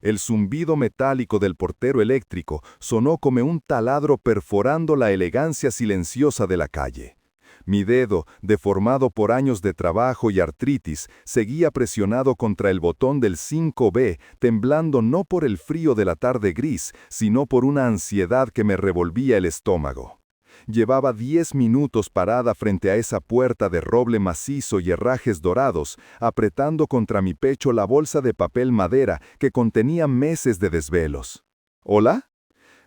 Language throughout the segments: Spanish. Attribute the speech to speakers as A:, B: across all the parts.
A: El zumbido metálico del portero eléctrico sonó como un taladro perforando la elegancia silenciosa de la calle. Mi dedo, deformado por años de trabajo y artritis, seguía presionado contra el botón del 5B, temblando no por el frío de la tarde gris, sino por una ansiedad que me revolvía el estómago. Llevaba 10 minutos parada frente a esa puerta de roble macizo y herrajes dorados, apretando contra mi pecho la bolsa de papel madera que contenía meses de desvelos. ¿Hola?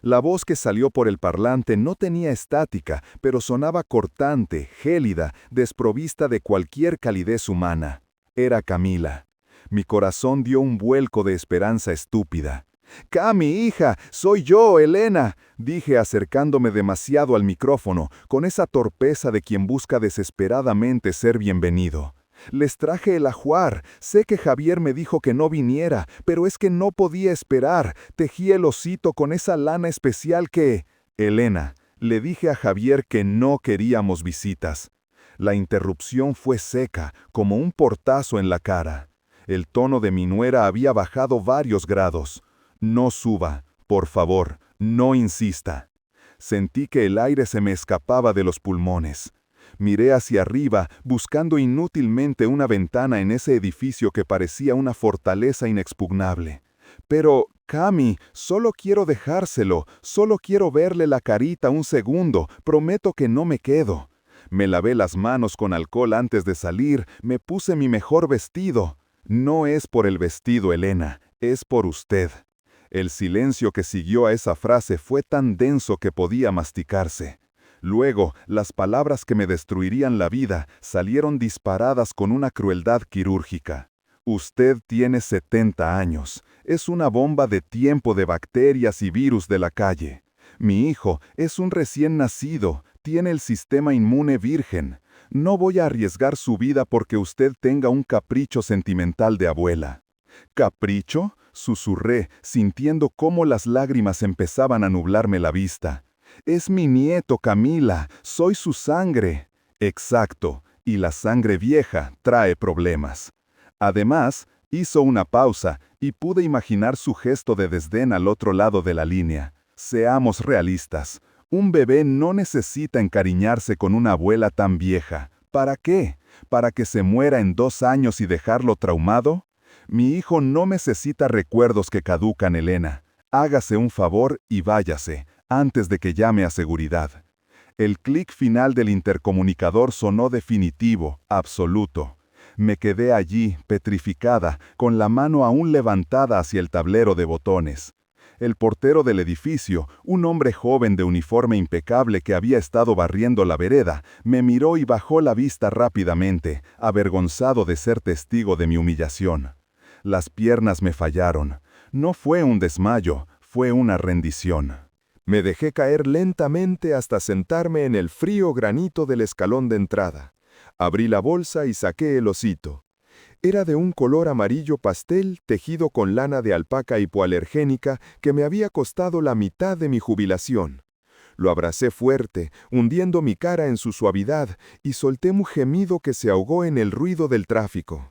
A: La voz que salió por el parlante no tenía estática, pero sonaba cortante, gélida, desprovista de cualquier calidez humana. Era Camila. Mi corazón dio un vuelco de esperanza estúpida. «Cami, hija, soy yo, Elena», dije acercándome demasiado al micrófono, con esa torpeza de quien busca desesperadamente ser bienvenido. «Les traje el ajuar. Sé que Javier me dijo que no viniera, pero es que no podía esperar. Tejí el osito con esa lana especial que...» «Elena, le dije a Javier que no queríamos visitas». La interrupción fue seca, como un portazo en la cara. El tono de mi nuera había bajado varios grados. «No suba, por favor, no insista». Sentí que el aire se me escapaba de los pulmones. Miré hacia arriba, buscando inútilmente una ventana en ese edificio que parecía una fortaleza inexpugnable. «Pero, Cami, solo quiero dejárselo, solo quiero verle la carita un segundo, prometo que no me quedo». Me lavé las manos con alcohol antes de salir, me puse mi mejor vestido. «No es por el vestido, Elena, es por usted». El silencio que siguió a esa frase fue tan denso que podía masticarse. Luego, las palabras que me destruirían la vida salieron disparadas con una crueldad quirúrgica. «Usted tiene 70 años. Es una bomba de tiempo de bacterias y virus de la calle. Mi hijo es un recién nacido, tiene el sistema inmune virgen. No voy a arriesgar su vida porque usted tenga un capricho sentimental de abuela». «¿Capricho?», susurré, sintiendo cómo las lágrimas empezaban a nublarme la vista. «Es mi nieto, Camila, soy su sangre». «Exacto, y la sangre vieja trae problemas». Además, hizo una pausa y pude imaginar su gesto de desdén al otro lado de la línea. Seamos realistas. Un bebé no necesita encariñarse con una abuela tan vieja. ¿Para qué? ¿Para que se muera en 2 años y dejarlo traumado? Mi hijo no necesita recuerdos que caducan, Elena. Hágase un favor y váyase, antes de que llame a seguridad. El clic final del intercomunicador sonó definitivo, absoluto. Me quedé allí, petrificada, con la mano aún levantada hacia el tablero de botones. El portero del edificio, un hombre joven de uniforme impecable que había estado barriendo la vereda, me miró y bajó la vista rápidamente, avergonzado de ser testigo de mi humillación. Las piernas me fallaron. No fue un desmayo, fue una rendición. Me dejé caer lentamente hasta sentarme en el frío granito del escalón de entrada. Abrí la bolsa y saqué el osito. Era de un color amarillo pastel tejido con lana de alpaca hipoalergénica que me había costado la mitad de mi jubilación. Lo abracé fuerte, hundiendo mi cara en su suavidad, y solté un gemido que se ahogó en el ruido del tráfico.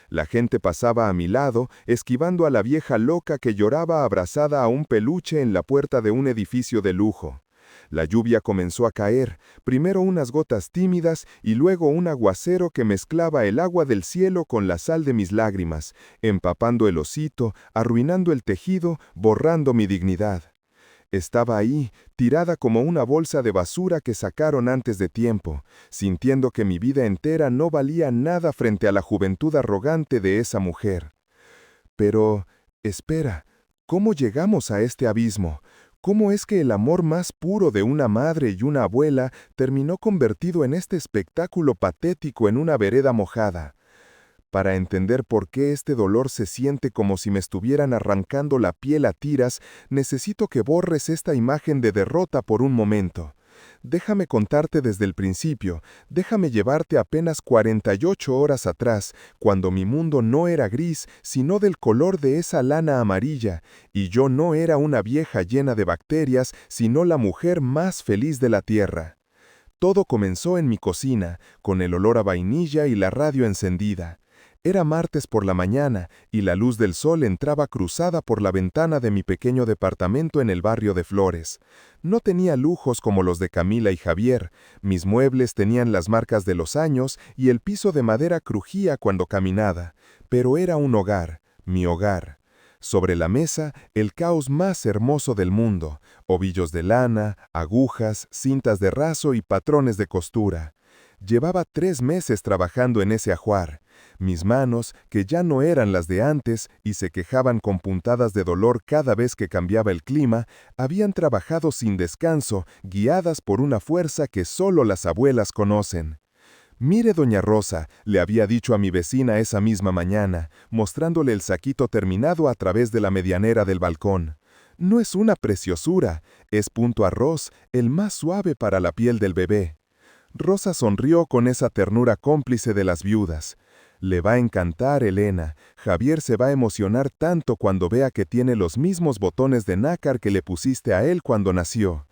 A: La gente pasaba a mi lado, esquivando a la vieja loca que lloraba abrazada a un peluche en la puerta de un edificio de lujo. La lluvia comenzó a caer, primero unas gotas tímidas y luego un aguacero que mezclaba el agua del cielo con la sal de mis lágrimas, empapando el osito, arruinando el tejido, borrando mi dignidad. Estaba ahí, tirada como una bolsa de basura que sacaron antes de tiempo, sintiendo que mi vida entera no valía nada frente a la juventud arrogante de esa mujer. Pero, espera, ¿cómo llegamos a este abismo? ¿Cómo es que el amor más puro de una madre y una abuela terminó convertido en este espectáculo patético en una vereda mojada? Para entender por qué este dolor se siente como si me estuvieran arrancando la piel a tiras, necesito que borres esta imagen de derrota por un momento. Déjame contarte desde el principio, déjame llevarte apenas 48 horas atrás, cuando mi mundo no era gris, sino del color de esa lana amarilla, y yo no era una vieja llena de bacterias, sino la mujer más feliz de la tierra. Todo comenzó en mi cocina, con el olor a vainilla y la radio encendida.
B: Era martes por la mañana y la luz del sol entraba cruzada por la ventana de mi pequeño departamento en el barrio de Flores. No tenía lujos como los de Camila y Javier. Mis muebles tenían las marcas de los años y el piso de madera crujía cuando caminaba. Pero era un hogar, mi hogar. Sobre la mesa, el caos más hermoso del mundo: ovillos de lana, agujas, cintas de raso y patrones de costura. Llevaba 3 meses trabajando en ese ajuar. Mis manos, que ya no eran las de antes y se quejaban con puntadas de dolor cada vez que cambiaba el clima, habían trabajado sin descanso, guiadas por una fuerza que solo las abuelas conocen. «Mire, doña Rosa», le había dicho a mi vecina esa misma mañana, mostrándole el saquito terminado a través de la medianera del balcón. «No es una preciosura, es punto arroz, el más suave para la piel del bebé». Rosa sonrió con esa ternura cómplice de las viudas. «Le va a encantar, Elena. Javier se va a emocionar tanto cuando vea que tiene los mismos botones de nácar que le pusiste a él cuando nació».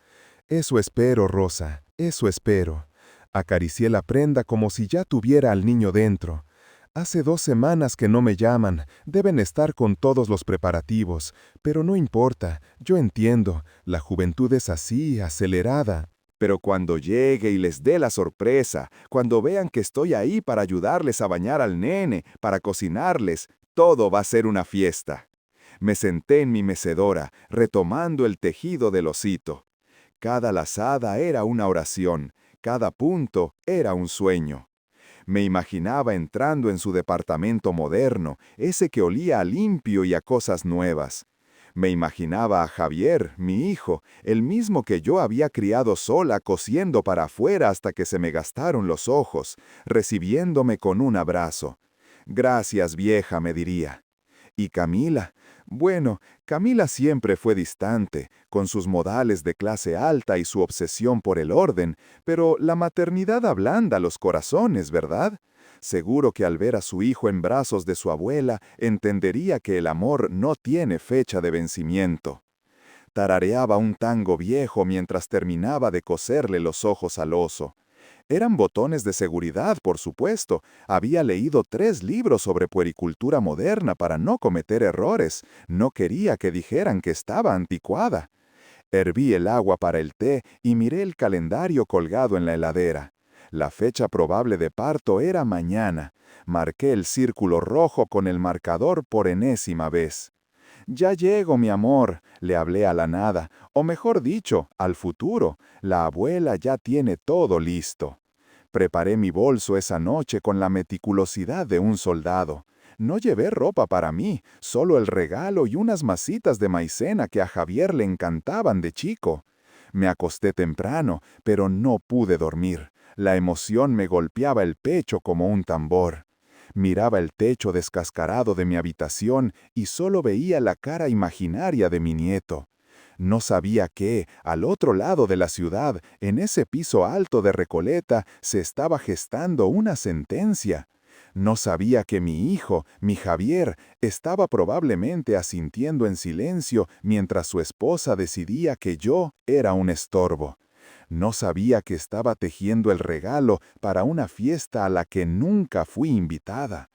B: «Eso espero, Rosa, eso espero». Acaricié la prenda como si ya tuviera al niño dentro. «Hace 2 semanas que no me llaman, deben estar con todos los preparativos, pero no importa, yo entiendo, la juventud es así, acelerada».
A: Pero cuando llegue y les dé la sorpresa, cuando vean que estoy ahí para ayudarles a bañar al nene, para cocinarles, todo va a ser una fiesta. Me senté en mi mecedora, retomando el tejido del osito. Cada lazada era una oración, cada punto era un sueño. Me imaginaba entrando en su departamento moderno, ese que olía a limpio y a cosas nuevas. Me imaginaba a Javier, mi hijo, el mismo que yo había criado sola cosiendo para afuera hasta que se me gastaron los ojos, recibiéndome con un abrazo. «Gracias, vieja», me diría. Y Camila, bueno, Camila siempre fue distante, con sus modales de clase alta y su obsesión por el orden, pero la maternidad ablanda los corazones, ¿verdad? Seguro que al ver a su hijo en brazos de su abuela, entendería que el amor no tiene fecha de vencimiento. Tarareaba un tango viejo mientras terminaba de coserle los ojos al oso. Eran botones de seguridad, por supuesto. Había leído 3 libros sobre puericultura moderna para no cometer errores. No quería que dijeran que estaba anticuada. Herví el agua para el té y miré el calendario colgado en la heladera. La fecha probable de parto era mañana. Marqué el círculo rojo con el marcador por enésima vez. «Ya llego, mi amor», le hablé a la nada, o mejor dicho, al futuro. La abuela ya tiene todo listo. Preparé mi bolso esa noche con la meticulosidad de un soldado. No llevé ropa para mí, solo el regalo y unas masitas de maicena que a Javier le encantaban de chico. Me acosté temprano, pero no pude dormir. La emoción me golpeaba el pecho como un tambor. Miraba el techo descascarado de mi habitación y solo veía la cara imaginaria de mi nieto. No sabía que, al otro lado de la ciudad, en ese piso alto de Recoleta, se estaba gestando una sentencia. No sabía que mi hijo, mi Javier, estaba probablemente asintiendo en silencio mientras su esposa decidía que yo era un estorbo. No sabía que estaba tejiendo el regalo para una fiesta a la que nunca fui invitada.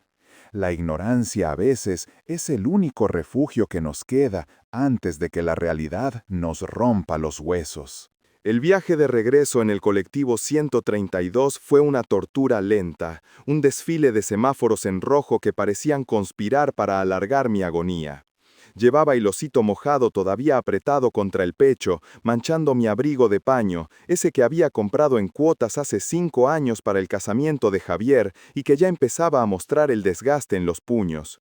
A: La ignorancia a veces es el único refugio que nos queda antes de que la realidad nos rompa los huesos. El viaje de regreso en el colectivo 132 fue una tortura lenta, un desfile de semáforos en rojo que parecían conspirar para alargar mi agonía. Llevaba el osito mojado todavía apretado contra el pecho, manchando mi abrigo de paño, ese que había comprado en cuotas hace 5 años para el casamiento de Javier y que ya empezaba a mostrar el desgaste en los puños.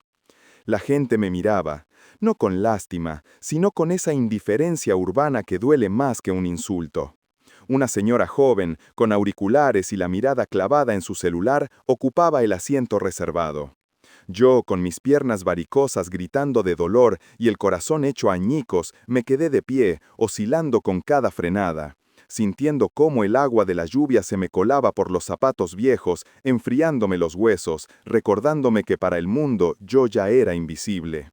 A: La gente me miraba, no con lástima, sino con esa indiferencia urbana que duele más que un insulto. Una señora joven, con auriculares y la mirada clavada en su celular, ocupaba el asiento reservado. Yo, con mis piernas varicosas gritando de dolor y el corazón hecho añicos, me quedé de pie, oscilando con cada frenada, sintiendo cómo el agua de la lluvia se me colaba por los zapatos viejos, enfriándome los huesos, recordándome que para el mundo yo ya era invisible.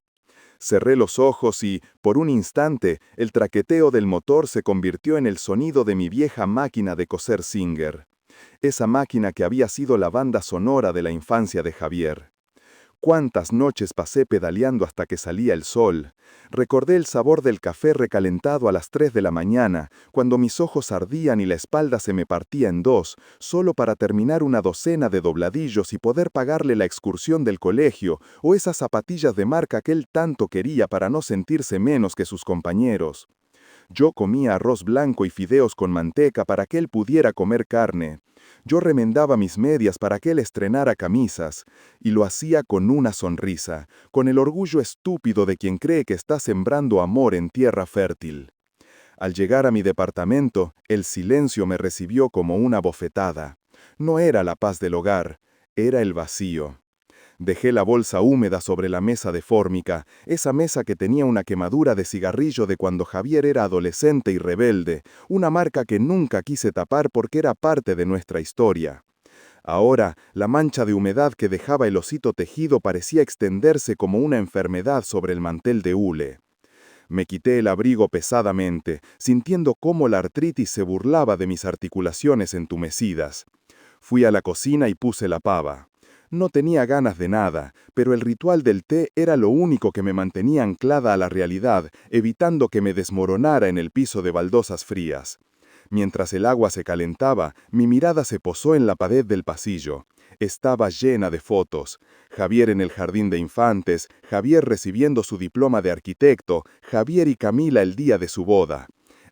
A: Cerré los ojos y, por un instante, el traqueteo del motor se convirtió en el sonido de mi vieja máquina de coser Singer. Esa máquina que había sido la banda sonora de la infancia de Javier. Cuántas noches pasé pedaleando hasta que salía el sol. Recordé el sabor del café recalentado a las 3 de la mañana, cuando mis ojos ardían y la espalda se me partía en dos, solo para terminar una docena de dobladillos y poder pagarle la excursión del colegio o esas zapatillas de marca que él tanto quería para no sentirse menos que sus compañeros. Yo comía arroz blanco y fideos con manteca para que él pudiera comer carne. Yo remendaba mis medias para que él estrenara camisas, y lo hacía con una sonrisa, con el orgullo estúpido de quien cree que está sembrando amor en tierra fértil. Al llegar a mi departamento, el silencio me recibió como una bofetada. No era la paz del hogar, era el vacío. Dejé la bolsa húmeda sobre la mesa de fórmica, esa mesa que tenía una quemadura de cigarrillo de cuando Javier era adolescente y rebelde, una marca que nunca quise tapar porque era parte de nuestra historia. Ahora, la mancha de humedad que dejaba el osito tejido parecía extenderse como una enfermedad sobre el mantel de hule. Me quité el abrigo pesadamente, sintiendo cómo la artritis se burlaba de mis articulaciones entumecidas. Fui a la cocina y puse la pava. No tenía ganas de nada, pero el ritual del té era lo único que me mantenía anclada a la realidad, evitando que me desmoronara en el piso de baldosas frías. Mientras el agua se calentaba, mi mirada se posó en la pared del pasillo. Estaba llena de fotos. Javier en el jardín de infantes, Javier recibiendo su diploma de arquitecto, Javier y Camila el día de su boda.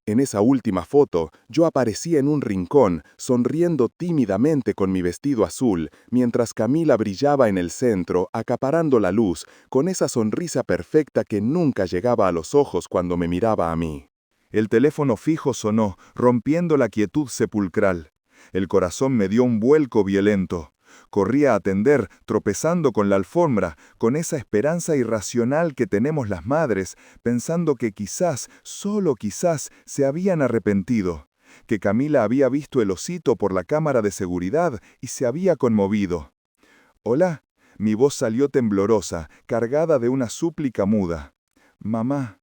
A: En esa última foto, yo aparecía en un rincón, sonriendo tímidamente con mi vestido azul, mientras Camila brillaba en el centro, acaparando la luz, con esa sonrisa perfecta que nunca llegaba a los ojos cuando me miraba a mí. El teléfono fijo sonó, rompiendo la quietud sepulcral. El corazón me dio un vuelco violento. Corrí a atender, tropezando con la alfombra, con esa esperanza irracional que tenemos las madres, pensando que quizás, solo quizás, se habían arrepentido, que Camila había visto el osito por la cámara de seguridad y se había conmovido. «Hola», mi voz salió temblorosa, cargada de una súplica muda. «Mamá».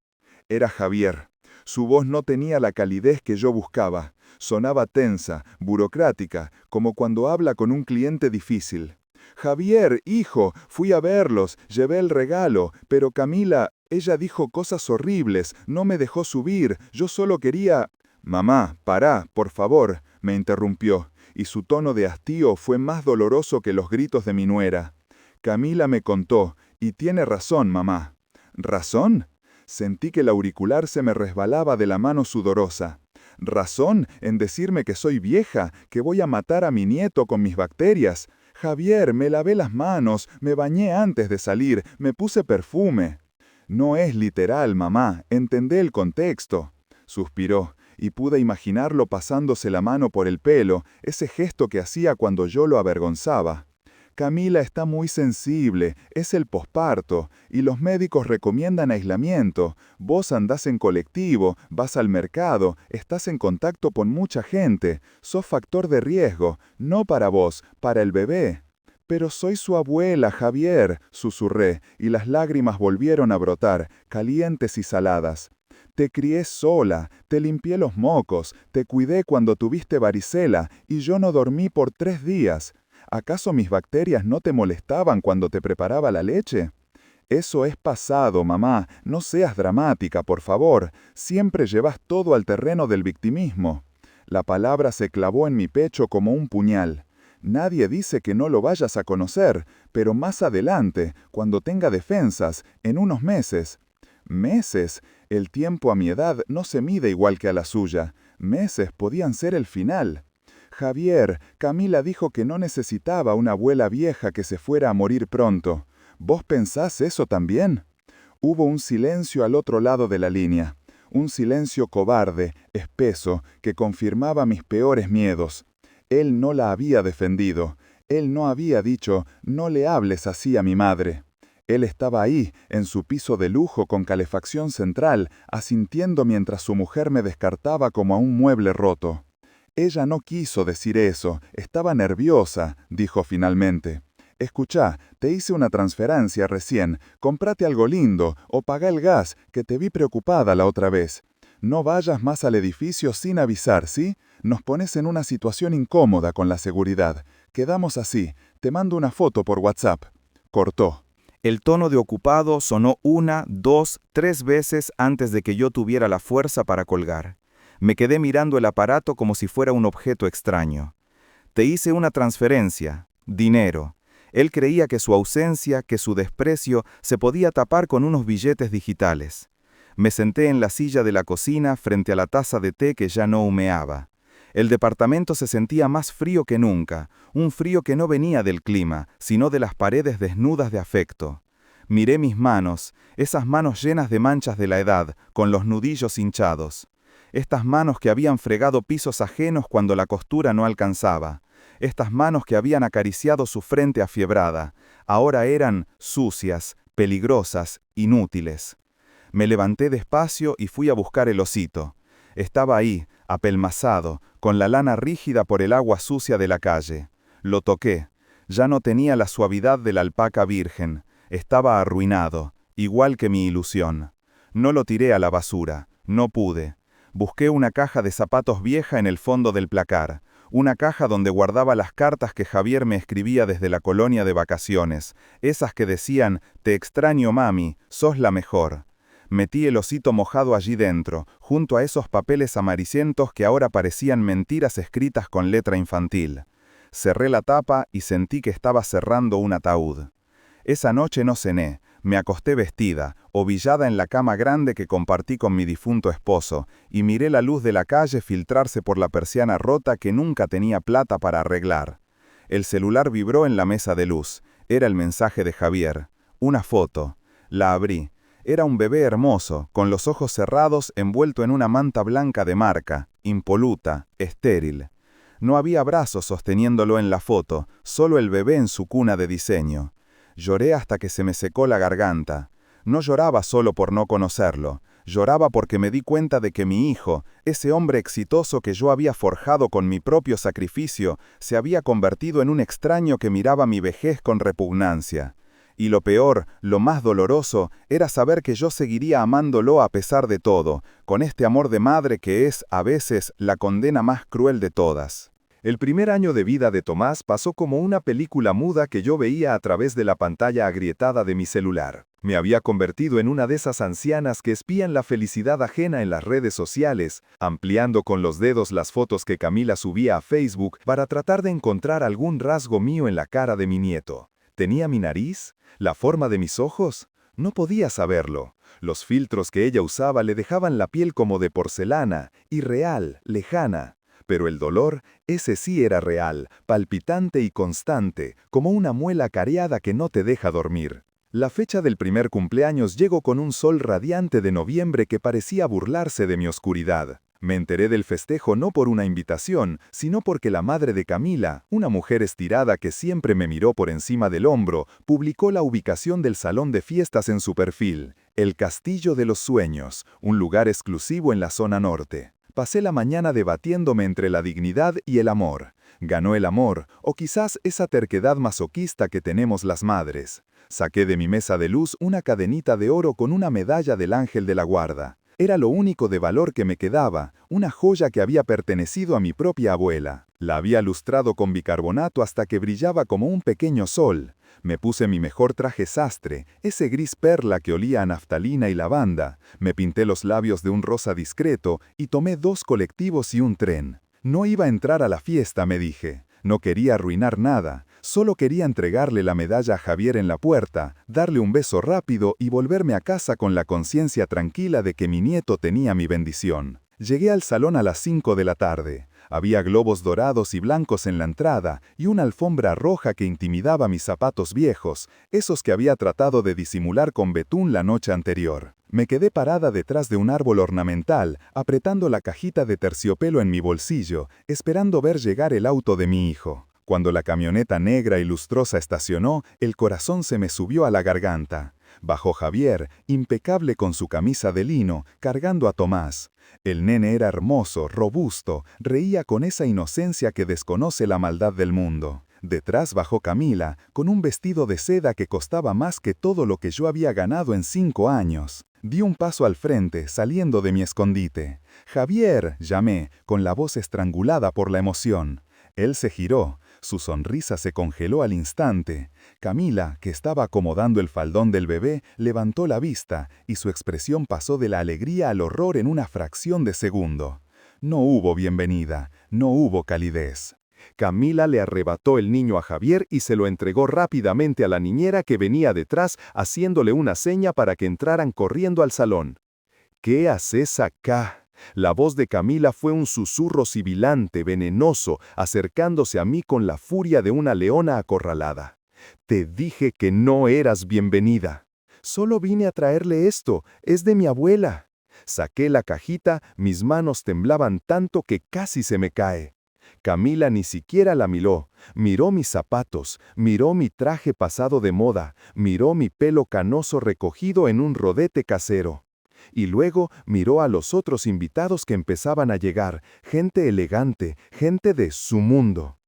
A: Era Javier. Su voz no tenía la calidez que yo buscaba. Sonaba tensa, burocrática, como cuando habla con un cliente difícil. «Javier, hijo, fui a verlos, llevé el regalo, pero Camila, ella dijo cosas horribles, no me dejó subir, yo solo quería...» «Mamá, pará, por favor», me interrumpió, y su tono de hastío fue más doloroso que los gritos de mi nuera. «Camila me contó, y tiene razón, mamá». «¿Razón?» Sentí que el auricular se me resbalaba de la mano sudorosa. ¿Razón en decirme que soy vieja, que voy a matar a mi nieto con mis bacterias? Javier, me lavé las manos, me bañé antes de salir, me puse perfume. No es literal, mamá, entendé el contexto. Suspiró, y pude imaginarlo pasándose la mano por el pelo, ese gesto que hacía cuando yo lo avergonzaba. Camila está muy sensible, es el posparto, y los médicos recomiendan aislamiento. Vos andás en colectivo, vas al mercado, estás en contacto con mucha gente, sos factor de riesgo, no para vos, para el bebé. Pero soy su abuela, Javier, susurré, y las lágrimas volvieron a brotar, calientes y saladas. Te crié sola, te limpié los mocos, te cuidé cuando tuviste varicela, y yo no dormí por 3 días. ¿Acaso mis bacterias no te molestaban cuando te preparaba la leche? Eso es pasado, mamá. No seas dramática, por favor. Siempre llevas todo al terreno del victimismo. La palabra se clavó en mi pecho como un puñal. Nadie dice que no lo vayas a conocer, pero más adelante, cuando tenga defensas, en unos meses. ¿Meses? El tiempo a mi edad no se mide igual que a la suya. Meses podían ser el final. Javier, Camila dijo que no necesitaba una abuela vieja que se fuera a morir pronto. ¿Vos pensás eso también? Hubo un silencio al otro lado de la línea. Un silencio cobarde, espeso, que confirmaba mis peores miedos. Él no la había defendido. Él no había dicho, no le hables así a mi madre. Él estaba ahí, en su piso de lujo con calefacción central, asintiendo mientras su mujer me descartaba como a un mueble roto. Ella no quiso decir eso, estaba nerviosa, dijo finalmente. Escuchá, te hice una transferencia recién, comprate algo lindo, o pagá el gas, que te vi preocupada la otra vez. No vayas más al edificio sin avisar, ¿sí? Nos pones en una situación incómoda con la seguridad. Quedamos así, te mando una foto por WhatsApp. Cortó.
C: El tono de ocupado sonó 1, 2, 3 veces antes de que yo tuviera la fuerza para colgar. Me quedé mirando el aparato como si fuera un objeto extraño. Te hice una transferencia, dinero. Él creía que su ausencia, que su desprecio, se podía tapar con unos billetes digitales. Me senté en la silla de la cocina frente a la taza de té que ya no humeaba. El departamento se sentía más frío que nunca, un frío que no venía del clima, sino de las paredes desnudas de afecto. Miré mis manos, esas manos llenas de manchas de la edad, con los nudillos hinchados. Estas manos que habían fregado pisos ajenos cuando la costura no alcanzaba. Estas manos que habían acariciado su frente afiebrada, ahora eran sucias, peligrosas, inútiles. Me levanté despacio y fui a buscar el osito. Estaba ahí, apelmazado, con la lana rígida por el agua sucia de la calle. Lo toqué. Ya no tenía la suavidad de la alpaca virgen. Estaba arruinado, igual que mi ilusión. No lo tiré a la basura. No pude. Busqué una caja de zapatos vieja en el fondo del placar. Una caja donde guardaba las cartas que Javier me escribía desde la colonia de vacaciones. Esas que decían, te extraño mami, sos la mejor. Metí el osito mojado allí dentro, junto a esos papeles amarillentos que ahora parecían mentiras escritas con letra infantil. Cerré la tapa y sentí que estaba cerrando un ataúd. Esa noche no cené, me acosté vestida, ovillada en la cama grande que compartí con mi difunto esposo, y miré la luz de la calle filtrarse por la persiana rota que nunca tenía plata para arreglar. El celular vibró en la mesa de luz. Era el mensaje de Javier. Una foto. La abrí. Era un bebé hermoso, con los ojos cerrados, envuelto en una manta blanca de marca, impoluta, estéril. No había brazos sosteniéndolo en la foto, solo el bebé en su cuna de diseño. Lloré hasta que se me secó la garganta. No lloraba solo por no conocerlo, lloraba porque me di cuenta de que mi hijo, ese hombre exitoso que yo había forjado con mi propio sacrificio, se había convertido en un extraño que miraba mi vejez con repugnancia. Y lo peor, lo más doloroso, era saber que yo seguiría amándolo a pesar de todo, con este amor de madre que es, a veces, la condena más cruel de todas.
A: El primer año de vida de Tomás pasó como una película muda que yo veía a través de la pantalla agrietada de mi celular. Me había convertido en una de esas ancianas que espían la felicidad ajena en las redes sociales, ampliando con los dedos las fotos que Camila subía a Facebook para tratar de encontrar algún rasgo mío en la cara de mi nieto. ¿Tenía mi nariz? ¿La forma de mis ojos? No podía saberlo. Los filtros que ella usaba le dejaban la piel como de porcelana, irreal, lejana. Pero el dolor, ese sí era real, palpitante y constante, como una muela cariada que no te deja dormir. La fecha del primer cumpleaños llegó con un sol radiante de noviembre que parecía burlarse de mi oscuridad. Me enteré del festejo no por una invitación, sino porque la madre de Camila, una mujer estirada que siempre me miró por encima del hombro, publicó la ubicación del salón de fiestas en su perfil, el Castillo de los Sueños, un lugar exclusivo en la zona norte. Pasé la mañana debatiéndome entre la dignidad y el amor. Ganó el amor, o quizás esa terquedad masoquista que tenemos las madres. Saqué de mi mesa de luz una cadenita de oro con una medalla del ángel de la guarda. Era lo único de valor que me quedaba, una joya que había pertenecido a mi propia abuela. La había lustrado con bicarbonato hasta que brillaba como un pequeño sol. Me puse mi mejor traje sastre, ese gris perla que olía a naftalina y lavanda. Me pinté los labios de un rosa discreto y tomé 2 colectivos y un tren. No iba a entrar a la fiesta, me dije. No quería arruinar nada. Solo quería entregarle la medalla a Javier en la puerta, darle un beso rápido y volverme a casa con la conciencia tranquila de que mi nieto tenía mi bendición. Llegué al salón a las 5 de la tarde. Había globos dorados y blancos en la entrada y una alfombra roja que intimidaba mis zapatos viejos, esos que había tratado de disimular con betún la noche anterior. Me quedé parada detrás de un árbol ornamental, apretando la cajita de terciopelo en mi bolsillo, esperando ver llegar el auto de mi hijo. Cuando la camioneta negra y lustrosa estacionó, el corazón se me subió a la garganta. Bajó Javier, impecable con su camisa de lino, cargando a Tomás. El nene era hermoso, robusto, reía con esa inocencia que desconoce la maldad del mundo. Detrás bajó Camila, con un vestido de seda que costaba más que todo lo que yo había ganado en 5 años. Di un paso al frente, saliendo de mi escondite. «¡Javier!», llamé, con la voz estrangulada por la emoción. Él se giró. Su sonrisa se congeló al instante. Camila, que estaba acomodando el faldón del bebé, levantó la vista y su expresión pasó de la alegría al horror en una fracción de segundo. No hubo bienvenida, no hubo calidez. Camila le arrebató el niño a Javier y se lo entregó rápidamente a la niñera que venía detrás, haciéndole una seña para que entraran corriendo al salón. ¿Qué haces acá? La voz de Camila fue un susurro sibilante, venenoso, acercándose a mí con la furia de una leona acorralada. Te dije que no eras bienvenida. Solo vine a traerle esto, es de mi abuela. Saqué la cajita, mis manos temblaban tanto que casi se me cae. Camila ni siquiera la miró mis zapatos, miró mi traje pasado de moda, miró mi pelo canoso recogido en un rodete casero. Y luego miró a los otros invitados que empezaban a llegar, gente elegante, gente de su mundo.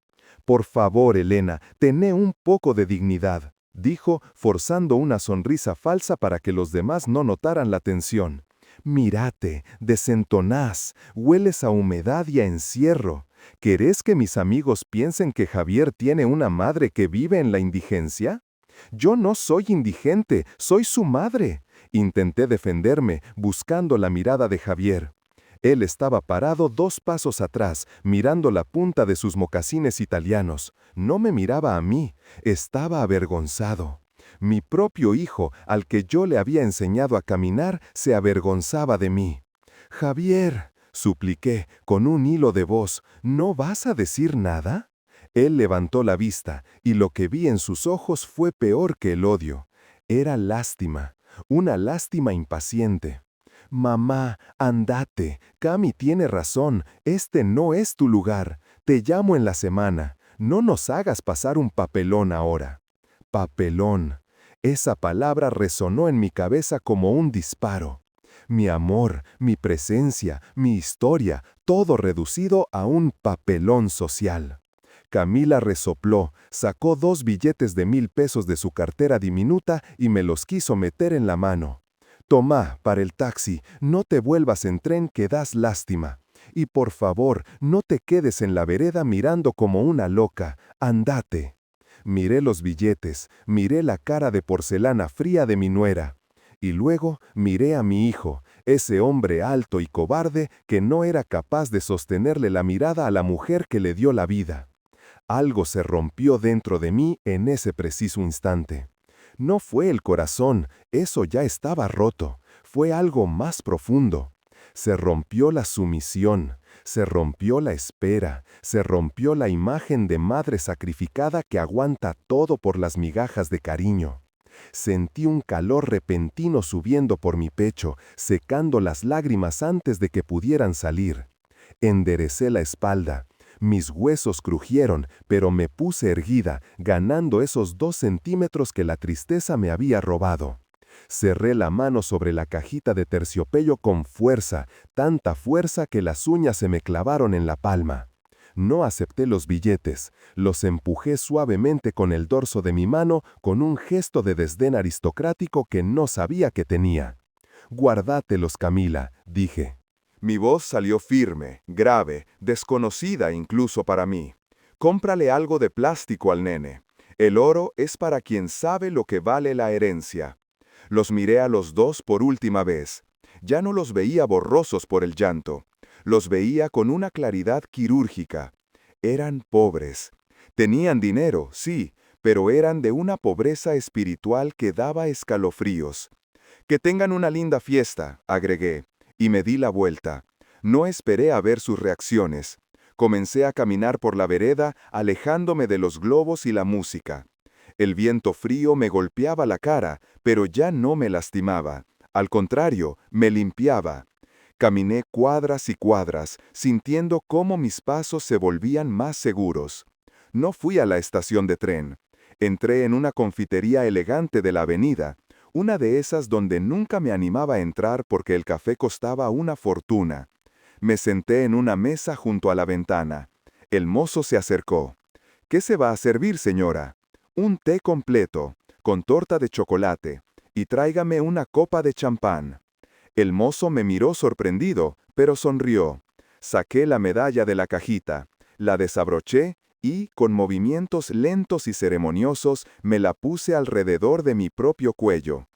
A: Por favor, Elena, tené un poco de dignidad, dijo, forzando una sonrisa falsa para que los demás no notaran la tensión. Mírate, desentonás, hueles a humedad y a encierro. ¿Querés que mis amigos piensen que Javier tiene una madre que vive en la indigencia? Yo no soy indigente, soy su madre. Intenté defenderme, buscando la mirada de Javier. Él estaba parado 2 pasos atrás, mirando la punta de sus mocasines italianos. No me miraba a mí, estaba avergonzado. Mi propio hijo, al que yo le había enseñado a caminar, se avergonzaba de mí. Javier, supliqué, con un hilo de voz, ¿no vas a decir nada? Él levantó la vista, y lo que vi en sus ojos fue peor que el odio. Era lástima. Una lástima impaciente. Mamá, andate. Cami tiene razón. Este no es tu lugar. Te llamo en la semana. No nos hagas pasar un papelón ahora. Papelón. Esa palabra resonó en mi cabeza como un disparo. Mi amor, mi presencia, mi historia, todo reducido a un papelón social. Camila resopló, sacó 2 billetes de 1000 pesos de su cartera diminuta y me los quiso meter en la mano. Tomá, para el taxi, no te vuelvas en tren que das lástima. Y por favor, no te quedes en la vereda mirando como una loca, andate. Miré los billetes, miré la cara de porcelana fría de mi nuera. Y luego miré a mi hijo, ese hombre alto y cobarde que no era capaz de sostenerle la mirada a la mujer que le dio la vida. Algo se rompió dentro de mí en ese preciso instante. No fue el corazón, eso ya estaba roto, fue algo más profundo. Se rompió la sumisión, se rompió la espera, se rompió la imagen de madre sacrificada que aguanta todo por las migajas de cariño. Sentí un calor repentino subiendo por mi pecho, secando las lágrimas antes de que pudieran salir. Enderecé la espalda. Mis huesos crujieron, pero me puse erguida, ganando esos 2 centímetros que la tristeza me había robado. Cerré la mano sobre la cajita de terciopelo con fuerza, tanta fuerza que las uñas se me clavaron en la palma. No acepté los billetes, los empujé suavemente con el dorso de mi mano con un gesto de desdén aristocrático que no sabía que tenía. «Guárdátelos, Camila», dije. Mi voz salió firme, grave, desconocida incluso para mí. Cómprale algo de plástico al nene. El oro es para quien sabe lo que vale la herencia. Los miré a los 2 por última vez. Ya no los veía borrosos por el llanto. Los veía con una claridad quirúrgica. Eran pobres. Tenían dinero, sí, pero eran de una pobreza espiritual que daba escalofríos. Que tengan una linda fiesta, agregué. Y me di la vuelta. No esperé a ver sus reacciones. Comencé a caminar por la vereda, alejándome de los globos y la música. El viento frío me golpeaba la cara, pero ya no me lastimaba. Al contrario, me limpiaba. Caminé cuadras y cuadras, sintiendo cómo mis pasos se volvían más seguros. No fui a la estación de tren. Entré en una confitería elegante de la avenida. Una de esas donde nunca me animaba a entrar porque el café costaba una fortuna. Me senté en una mesa junto a la ventana. El mozo se acercó. «¿Qué se va a servir, señora?» «Un té completo, con torta de chocolate, y tráigame una copa de champán». El mozo me miró sorprendido, pero sonrió. Saqué la medalla de la cajita, la desabroché
B: y, con movimientos lentos y ceremoniosos, me la puse alrededor de mi propio cuello.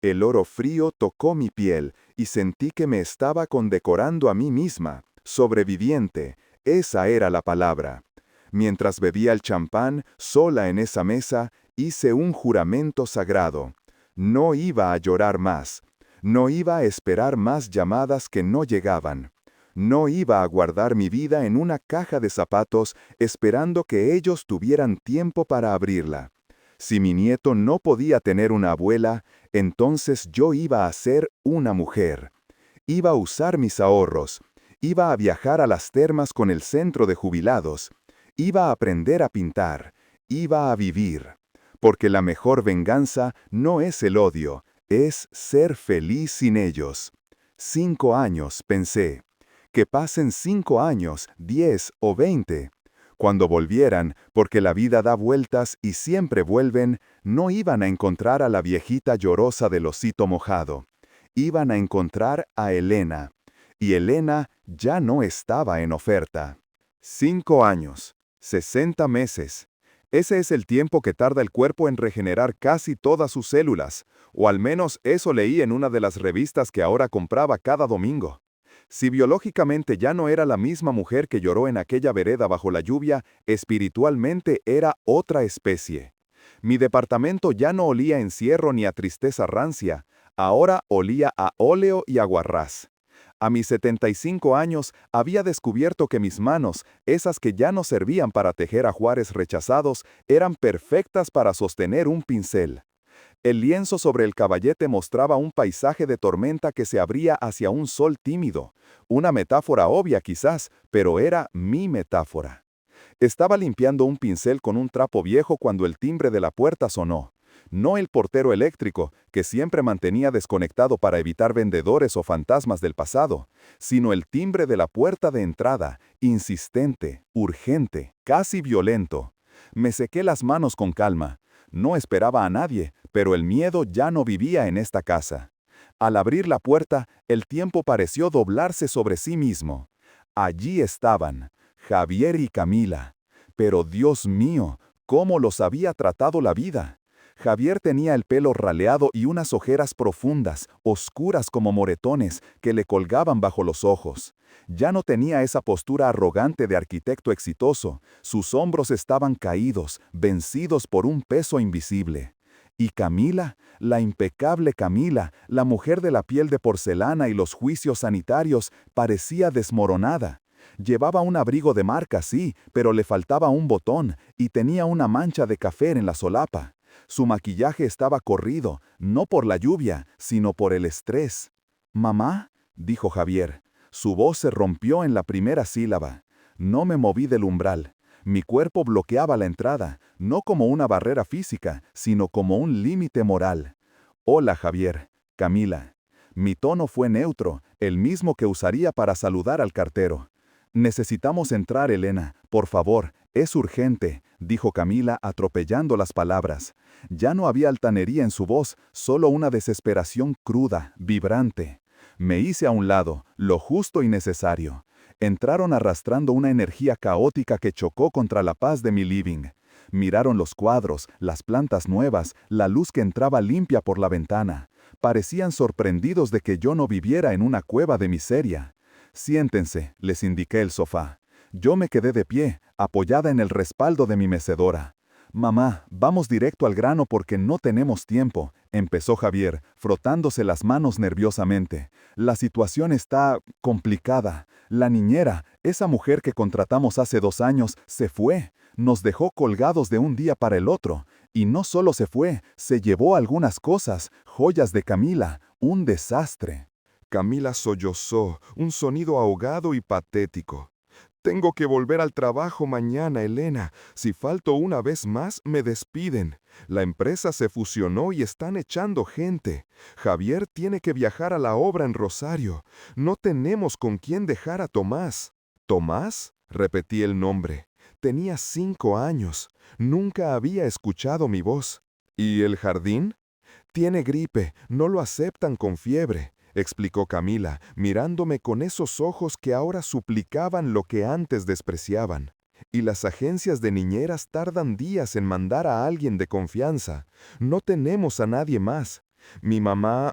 B: El oro frío tocó mi piel y sentí que me estaba condecorando a mí misma. Sobreviviente, esa era la palabra. Mientras bebía el champán, sola en esa mesa, hice un juramento sagrado. No iba a llorar más. No iba a esperar más llamadas que no llegaban. No iba a guardar mi vida en una caja de zapatos esperando que ellos tuvieran tiempo para abrirla. Si mi nieto no podía tener una abuela, entonces yo iba a ser una mujer. Iba a usar mis ahorros. Iba a viajar a las termas con el centro de jubilados. Iba a aprender a pintar. Iba a vivir. Porque la mejor venganza no es el odio, es ser feliz sin ellos. 5 años, pensé. Que pasen 5 años, 10 o 20. Cuando volvieran, porque la vida da vueltas y siempre vuelven, no iban a encontrar a la viejita llorosa del osito mojado. Iban a encontrar a Elena. Y Elena ya no estaba en oferta. 5 años, 60 meses. Ese es el tiempo que tarda el cuerpo en regenerar casi todas sus células, o al menos eso leí en una de las revistas que ahora compraba cada domingo. Si biológicamente ya no era la misma mujer que lloró en aquella vereda bajo la lluvia, espiritualmente era otra especie. Mi departamento ya no olía a encierro ni a tristeza rancia, ahora olía a óleo y aguarrás. A mis 75 años había descubierto que mis manos, esas que ya no servían para tejer ajuares rechazados, eran perfectas para sostener un pincel. El lienzo sobre el caballete mostraba un paisaje de tormenta que se abría hacia un sol tímido. Una metáfora obvia quizás, pero era mi metáfora. Estaba limpiando un pincel con un trapo viejo cuando el timbre de la puerta sonó. No el portero eléctrico, que siempre mantenía desconectado para evitar vendedores o fantasmas del pasado, sino el timbre de la puerta de entrada, insistente, urgente, casi violento. Me sequé las manos con calma. No esperaba a nadie, pero el miedo ya no vivía en esta casa. Al abrir la puerta, el tiempo pareció doblarse sobre sí mismo. Allí estaban, Javier y Camila. Pero Dios mío, ¿cómo los había tratado la vida? Javier tenía el pelo raleado y unas ojeras profundas, oscuras como moretones, que le colgaban bajo los ojos. Ya no tenía esa postura arrogante de arquitecto exitoso. Sus hombros estaban caídos, vencidos por un peso invisible. Y Camila, la impecable Camila, la mujer de la piel de porcelana y los juicios sanitarios, parecía desmoronada. Llevaba un abrigo de marca, sí, pero le faltaba un botón y tenía una mancha de café en la solapa. Su maquillaje estaba corrido, no por la lluvia, sino por el estrés. «¿Mamá?», dijo Javier. Su voz se rompió en la primera sílaba. No me moví del umbral. Mi cuerpo bloqueaba la entrada, no como una barrera física, sino como un límite moral. «Hola, Javier. Camila». Mi tono fue neutro, el mismo que usaría para saludar al cartero. «Necesitamos entrar, Elena. Por favor, es urgente», dijo Camila atropellando las palabras. Ya no había altanería en su voz, solo una desesperación cruda, vibrante. Me hice a un lado, lo justo y necesario. Entraron arrastrando una energía caótica que chocó contra la paz de mi living. Miraron los cuadros, las plantas nuevas, la luz que entraba limpia por la ventana. Parecían sorprendidos de que yo no viviera en una cueva de miseria. «Siéntense», les indiqué el sofá. Yo me quedé de pie, apoyada en el respaldo de mi mecedora. «Mamá, vamos directo al grano porque no tenemos tiempo», empezó Javier, frotándose las manos nerviosamente. «La situación está complicada. La niñera, esa mujer que contratamos hace 2 años, se fue. Nos dejó colgados de un día para el otro. Y no solo se fue, se llevó algunas cosas, joyas de Camila, un desastre».
A: Camila sollozó, un sonido ahogado y patético. «Tengo que volver al trabajo mañana, Elena. Si falto una vez más, me despiden. La empresa se fusionó y están echando gente. Javier tiene que viajar a la obra en Rosario. No tenemos con quién dejar a Tomás». «¿Tomás?», repetí el nombre. Tenía 5 años. Nunca había escuchado mi voz. «¿Y el jardín?». «Tiene gripe. No lo aceptan con fiebre», explicó Camila, mirándome con esos ojos que ahora suplicaban lo que antes despreciaban.
B: Y las agencias de niñeras tardan días en mandar a alguien de confianza. No tenemos a nadie más. Mi mamá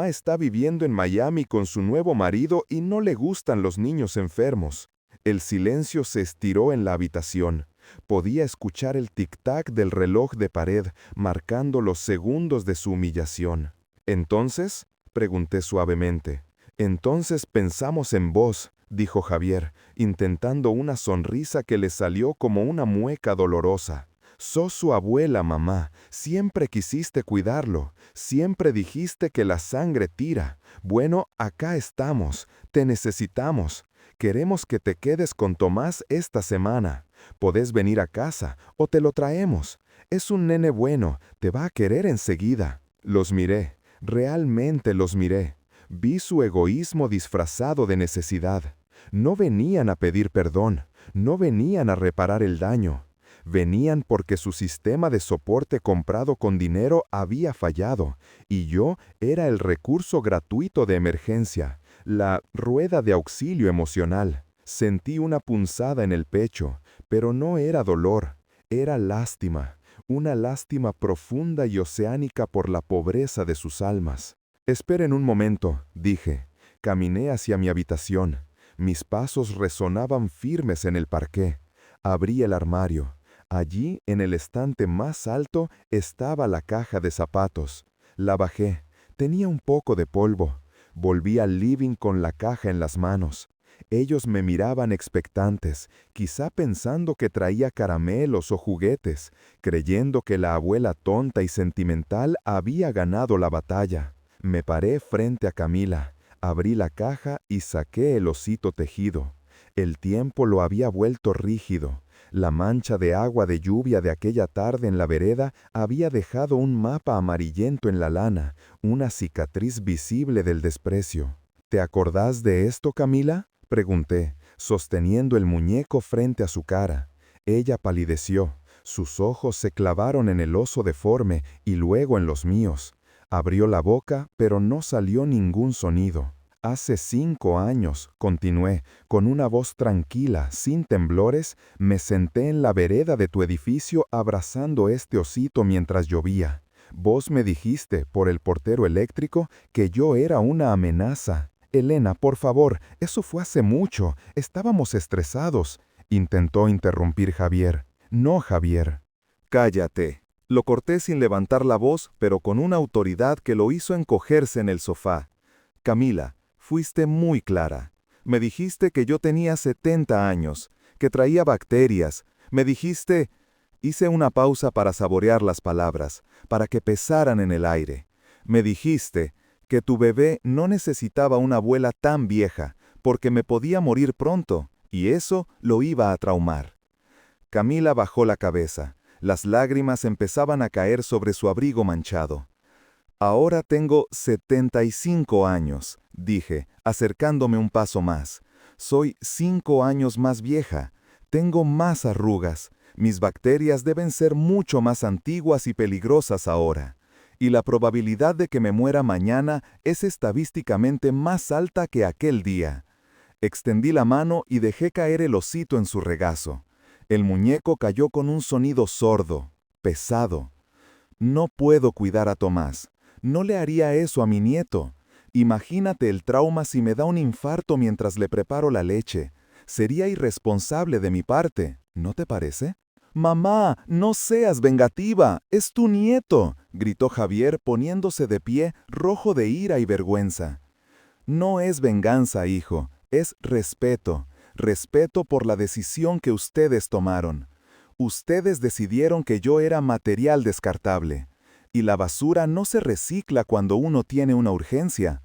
B: está viviendo en Miami con su nuevo marido y no le gustan los niños enfermos. El silencio se estiró en la habitación. Podía escuchar el tic-tac del reloj de pared, marcando los segundos de su humillación. «¿Entonces?», pregunté suavemente. «Entonces pensamos en vos», dijo Javier, intentando una sonrisa que le salió como una mueca dolorosa. «Sos su abuela, mamá. Siempre quisiste cuidarlo. Siempre dijiste que la sangre tira. Bueno, acá estamos. Te necesitamos. Queremos que te quedes con Tomás esta semana. Podés venir a casa o te lo traemos. Es un nene bueno. Te va a querer enseguida». Los miré. Realmente los miré. Vi su egoísmo disfrazado de necesidad. No venían a pedir perdón. No venían a reparar el daño. Venían porque su sistema de soporte comprado con dinero había fallado, y yo era el recurso gratuito de emergencia, la rueda de auxilio emocional. Sentí una punzada en el pecho, pero no era dolor, era lástima, una lástima profunda y oceánica por la pobreza de sus almas. «Esperen un momento», dije. Caminé hacia mi habitación. Mis pasos resonaban firmes en el parqué. Abrí el armario. Allí, en el estante más alto, estaba la caja de zapatos. La bajé. Tenía un poco de polvo. Volví al living con la caja en las manos. Ellos me miraban expectantes, quizá pensando que traía caramelos o juguetes, creyendo que la abuela tonta y sentimental había ganado la batalla. Me paré frente a Camila, abrí la caja y saqué el osito tejido. El tiempo lo había vuelto rígido. La mancha de agua de lluvia de aquella tarde en la vereda había dejado un mapa amarillento en la lana, una cicatriz visible del desprecio. «¿Te acordás de esto, Camila?», pregunté, sosteniendo el muñeco frente a su cara. Ella palideció. Sus ojos se clavaron en el oso deforme y luego en los míos. Abrió la boca, pero no salió ningún sonido. «Hace 5 años», continué, con una voz tranquila, sin temblores, me senté en la vereda de tu edificio abrazando este osito mientras llovía. Vos me dijiste, por el portero eléctrico, que yo era una amenaza. «Elena, por favor, eso fue hace mucho. Estábamos estresados», intentó interrumpir Javier. «No, Javier».
C: «Cállate». Lo corté sin levantar la voz, pero con una autoridad que lo hizo encogerse en el sofá. «Camila, fuiste muy clara. Me dijiste que yo tenía 70 años, que traía bacterias. Me dijiste...» Hice una pausa para saborear las palabras, para que pesaran en el aire. «Me dijiste que tu bebé no necesitaba una abuela tan vieja, porque me podía morir pronto, y eso lo iba a traumar». Camila bajó la cabeza. Las lágrimas empezaban a caer sobre su abrigo manchado. «Ahora tengo 75 años», dije, acercándome un paso más. «Soy 5 años más vieja. Tengo más arrugas. Mis bacterias deben ser mucho más antiguas y peligrosas ahora. Y la probabilidad de que me muera mañana es estadísticamente más alta que aquel día». Extendí la mano y dejé caer el osito en su regazo. El muñeco cayó con un sonido sordo, pesado. «No puedo cuidar a Tomás. No le haría eso a mi nieto. Imagínate el trauma si me da un infarto mientras le preparo la leche. Sería irresponsable de mi parte, ¿no te parece?» «Mamá, no seas vengativa, es tu nieto», gritó Javier poniéndose de pie, rojo de ira y vergüenza. «No es venganza, hijo, es respeto. Respeto por la decisión que ustedes tomaron. Ustedes decidieron que yo era material descartable. Y la basura no se recicla cuando uno tiene una urgencia».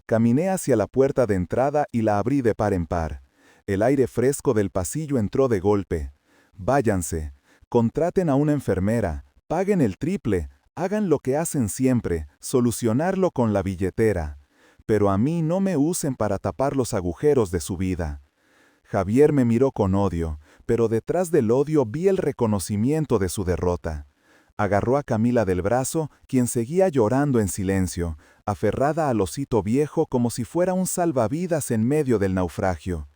C: Caminé hacia la puerta de entrada y la abrí de par en par. El aire fresco del pasillo entró de golpe. «Váyanse, contraten a una enfermera, paguen el triple, hagan lo que hacen siempre, solucionarlo con la billetera. Pero a mí no me usen para tapar los agujeros de su vida». Javier me miró con odio, pero detrás del odio vi el reconocimiento de su derrota. Agarró a Camila del brazo, quien seguía llorando en silencio, aferrada al osito viejo como si fuera un salvavidas en medio del naufragio.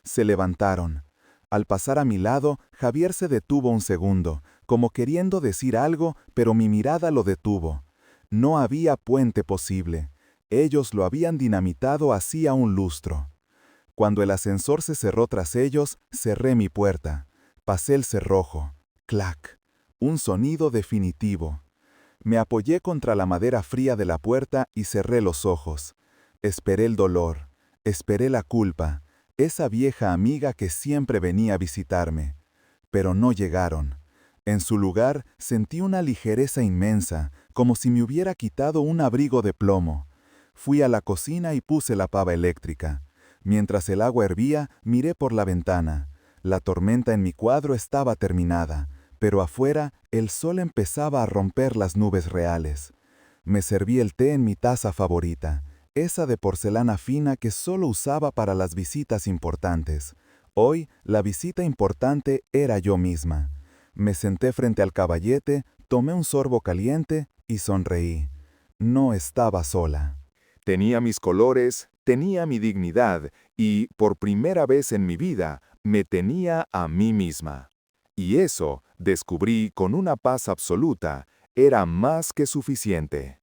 C: Se levantaron.
B: Al pasar a mi lado, Javier se detuvo un segundo, como queriendo decir algo, pero mi mirada lo detuvo. No había puente posible. Ellos lo habían dinamitado hacía un lustro. Cuando el ascensor se cerró tras ellos, cerré mi puerta. Pasé el cerrojo. Clac. Un sonido definitivo. Me apoyé contra la madera fría de la puerta y cerré los ojos. Esperé el dolor. Esperé la culpa. Esa vieja amiga que siempre venía a visitarme. Pero no llegaron. En su lugar sentí una ligereza inmensa, como si me hubiera quitado un abrigo de plomo. Fui a la cocina y puse la pava eléctrica. Mientras el agua hervía, miré por la ventana. La tormenta en mi cuadro estaba terminada, pero afuera el sol empezaba a romper las nubes reales. Me serví el té en mi taza favorita, esa de porcelana fina que solo usaba para las visitas importantes. Hoy, la visita importante era yo misma. Me senté frente al caballete, tomé un sorbo caliente y sonreí. No estaba sola.
A: Tenía mis colores, tenía mi dignidad y, por primera vez en mi vida, me tenía a mí misma. Y eso, descubrí con una paz absoluta, era más que suficiente.